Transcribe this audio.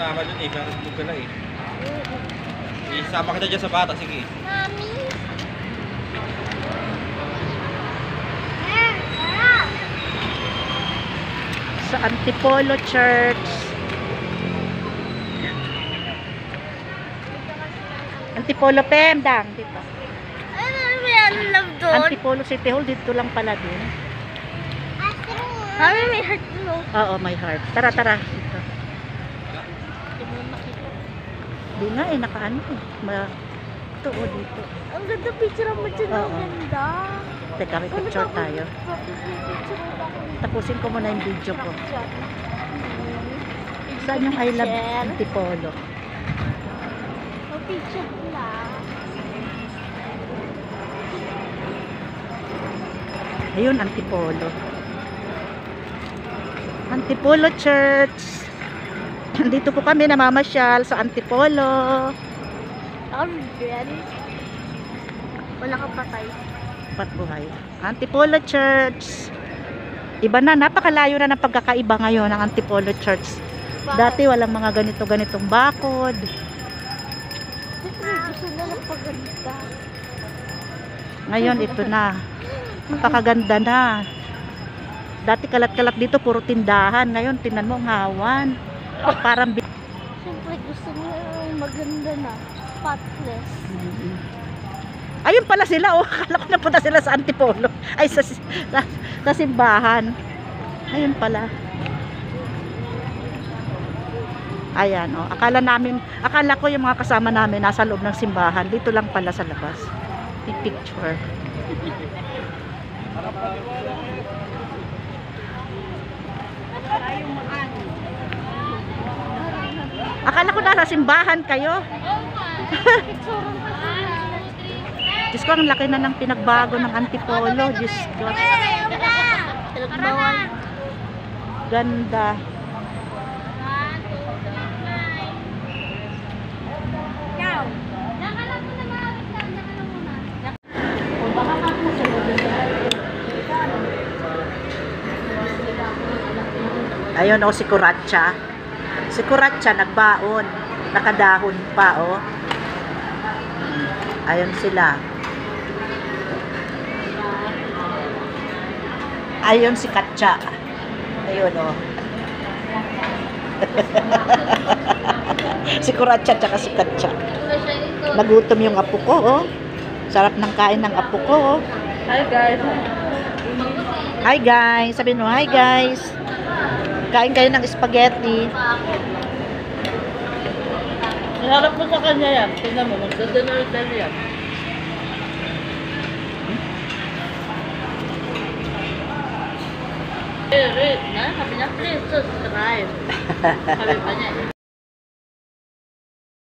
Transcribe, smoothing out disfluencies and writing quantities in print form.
kasama dun eh, pero tulog ka na eh. Isama kita dyan sa bata, sige. Mami. Sa Antipolo Church. Antipolo Pemdang dito. Ano yan, love doon? Antipolo City Hall dito lang pala din. Mami, may heart mo. Oo, may heart. Tara, tara. Dito. Di nga eh, nakaano eh. Ito o dito. Ang ganda picture mo dyan. Ang Oo. ganda. Teka, may picture tayo. Tapusin ko muna yung video ko. Saan yung I love Antipolo? Oh, picture lang. Ayun, Antipolo. Antipolo Church. Dito po kami namamasyal sa Antipolo. Ako rin. Wala kang patay. Patbuhay. Antipolo Church. Iba na, napakalayo na ng pagkakaiba ngayon ng Antipolo Church. Dati walang mga ganitong bakod. Siyempre, gusto na lang paganda. Ngayon ito na. Napakaganda na. Dati kalat-kalat dito, puro tindahan. Ngayon, tinan mo ang hawan. Parang Siyempre, gusto niya maganda na. Spotless. ayun pala sila, oh. Akala ko napunta sila sa Antipolo. Ay, sa simbahan. Ayun pala. Ayan, oh. Akala ko yung mga kasama namin nasa loob ng simbahan. Dito lang pala sa labas. May picture. Akala ko nasa simbahan kayo. Diyos ko, ang laki na ng pinagbago ng Antipolo. Diyos ko. Ganda. Ayun, oh, si Kuratsa. Si Kuratsa nagbaon. Nakadahon pa, oh. Ayun sila. Ayun si Katsa. Ayun, oh. Si Kuratsa tsaka si Katsa. Nagutom yung apo ko, oh. Sarap ng kain ng apo ko, oh. Hi guys. Hi guys. Sabi mo, hi guys. Kain kayo ng spaghetti. Iharap mo sa kanya yan. Tingnan mo, magdadala yan. Sabi niya, please subscribe. Sabi pa niya,